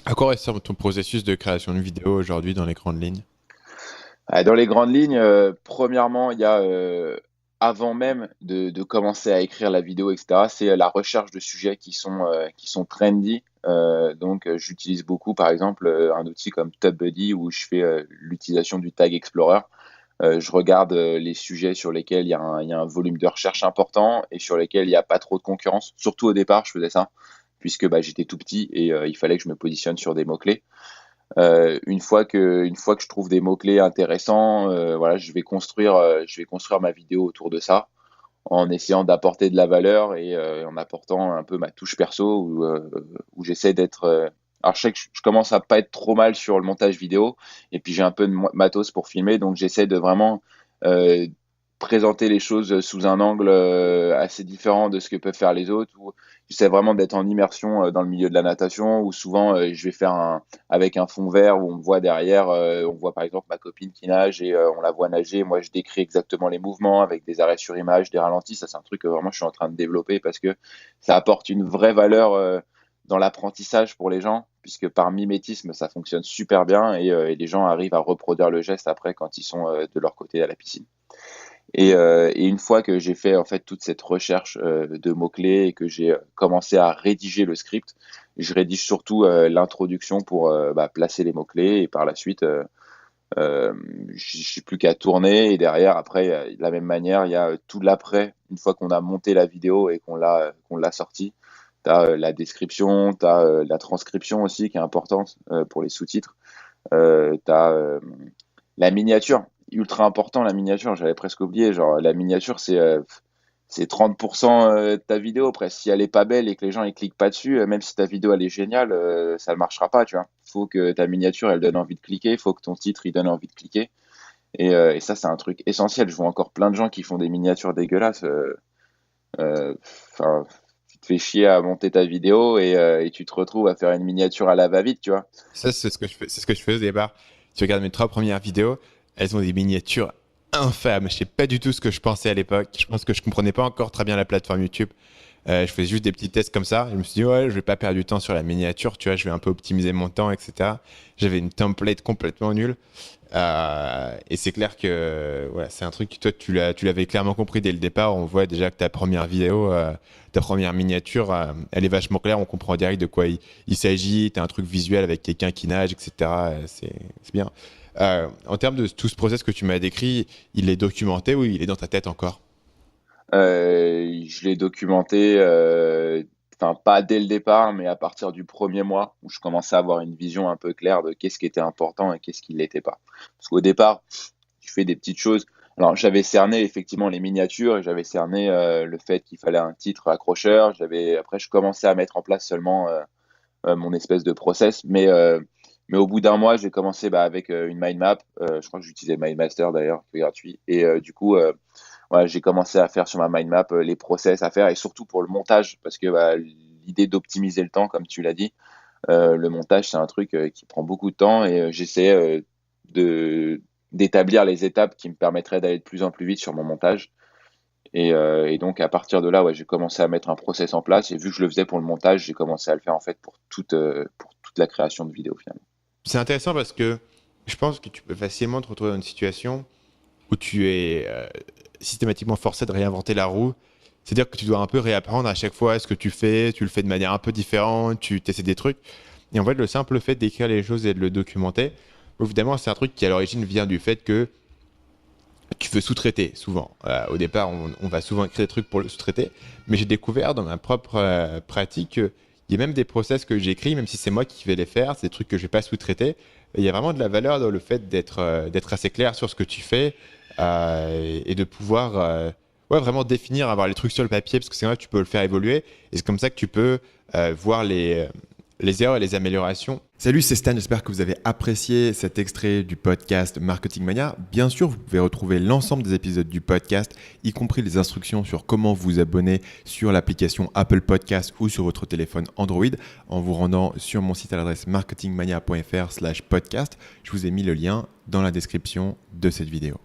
À quoi ressemble ton processus de création de vidéo aujourd'hui dans les grandes lignes? Dans les grandes lignes, premièrement, il y a, avant même de commencer à écrire la vidéo et cetera, c'est, la recherche de sujets qui sont trendy. Donc, j'utilise beaucoup, par exemple, un outil comme TubBuddy où je fais, l'utilisation du Tag Explorer. Je regarde, les sujets sur lesquels il y a un volume de recherche important et sur lesquels il y a pas trop de concurrence. Surtout au départ, je faisais ça puisque, bah, j'étais tout petit et il fallait que je me positionne sur des mots-clés. Une fois que je trouve des mots-clés intéressants, voilà, je vais construire ma vidéo autour de ça, en essayant d'apporter de la valeur et en apportant un peu ma touche perso où j'essaie d'être, alors je sais que je commence à pas être trop mal sur le montage vidéo et puis j'ai un peu de matos pour filmer, donc j'essaie de vraiment, heu, présenter les choses sous un angle, assez différent de ce que peuvent faire les autres, où j'essaie vraiment d'être en immersion, dans le milieu de la natation où souvent, je vais faire un avec un fond vert où on me voit derrière, on voit par exemple ma copine qui nage et on la voit nager. Moi, je décris exactement les mouvements avec des arrêts sur image, des ralentis. Ça, c'est un truc que vraiment je suis en train de développer parce que ça apporte une vraie valeur, dans l'apprentissage pour les gens, puisque par mimétisme, ça fonctionne super bien et les gens arrivent à reproduire le geste après quand ils sont, de leur côté à la piscine. Et une fois que j'ai fait, en fait, toute cette recherche, de mots-clés et que j'ai, commencé à rédiger le script, je rédige surtout, l'introduction pour, bah, placer les mots-clés et par la suite, j'ai plus qu'à tourner et derrière après, de la même manière, il y a, tout l'après. Une fois qu'on a monté la vidéo et qu'on l'a sortie, tu as, la description, tu as, la transcription aussi qui est importante, pour les sous-titres. Tu as, la miniature, ultra important la miniature, j'avais presque oublié. Genre la miniature, c'est 30 de ta vidéo presque. Si elle est pas belle et que les gens ils cliquent pas dessus, même si ta vidéo elle est géniale, ça ne marchera pas, tu vois? Faut que ta miniature elle donne envie de cliquer, faut que ton titre il donne envie de cliquer et ça c'est un truc essentiel. Je vois encore plein de gens qui font des miniatures dégueulasses, enfin, tu te fais chier à monter ta vidéo et tu te retrouves à faire une miniature à la va-vite, tu vois? Ça, c'est ce que je fais, c'est ce que je fais au départ. Tu regardes mes 3 premières vidéos, elles ont des miniatures infâmes. Je sais pas du tout ce que je pensais à l'époque. Je pense que je comprenais pas encore très bien la plateforme YouTube. Je faisais juste des petits tests comme ça. Je me suis dit, ouais, je vais pas perdre du temps sur la miniature, tu vois, je vais un peu optimiser mon temps, etc. J'avais une template complètement nulle. Et c'est clair que voilà, c'est un truc que toi, tu l'avais clairement compris dès le départ. On voit déjà que ta première vidéo, ta première miniature, elle est vachement claire. On comprend direct de quoi il s'agit. Tu as un truc visuel avec quelqu'un qui nage, etc. C'est bien. En termes de tout ce process que tu m'as décrit, il est documenté ou il est dans ta tête encore? Je l'ai documenté, enfin pas dès le départ, mais à partir du premier mois où je commençais à avoir une vision un peu claire de qu'est-ce qui était important et qu'est-ce qui l'était pas. Parce qu'au départ, je fais des petites choses. Alors j'avais cerné effectivement les miniatures et j'avais cerné, le fait qu'il fallait un titre accrocheur. Après je commençais à mettre en place seulement, mon espèce de process, mais au bout d'un mois, j'ai commencé, bah, avec, une mind map, je crois que j'utilisais MindMaster d'ailleurs, qui est gratuit et du coup, ouais, j'ai commencé à faire sur ma mind map, les process à faire et surtout pour le montage parce que, bah, l'idée d'optimiser le temps comme tu l'as dit, le montage, c'est un truc, qui prend beaucoup de temps et j'essayais, de d'établir les étapes qui me permettraient d'aller de plus en plus vite sur mon montage et donc à partir de là, ouais, j'ai commencé à mettre un process en place et vu que je le faisais pour le montage, j'ai commencé à le faire, en fait, pour toute la création de vidéos, finalement. C'est intéressant parce que je pense que tu peux facilement te retrouver dans une situation où tu es systématiquement forcé de réinventer la roue. C'est-à-dire que tu dois un peu réapprendre à chaque fois ce que tu le fais de manière un peu différente, tu essaies des trucs. Et en fait, le simple fait d'écrire les choses et de le documenter, évidemment, c'est un truc qui à l'origine vient du fait que tu veux sous-traiter souvent. Au départ, on va souvent écrire des trucs pour le sous-traiter, mais j'ai découvert dans ma propre pratique qu'il y a même des process que j'écris, même si c'est moi qui vais les faire, c'est des trucs que je vais pas sous-traiter. Il y a vraiment de la valeur dans le fait d'être assez clair sur ce que tu fais et de pouvoir ouais, vraiment définir, avoir les trucs sur le papier, parce que c'est vrai que tu peux le faire évoluer, et c'est comme ça que tu peux voir les erreurs et les améliorations. Salut, c'est Stan, j'espère que vous avez apprécié cet extrait du podcast Marketing Mania. Bien sûr, vous pouvez retrouver l'ensemble des épisodes du podcast, y compris les instructions sur comment vous abonner sur l'application Apple Podcast ou sur votre téléphone Android en vous rendant sur mon site à l'adresse marketingmania.fr/podcast. Je vous ai mis le lien dans la description de cette vidéo.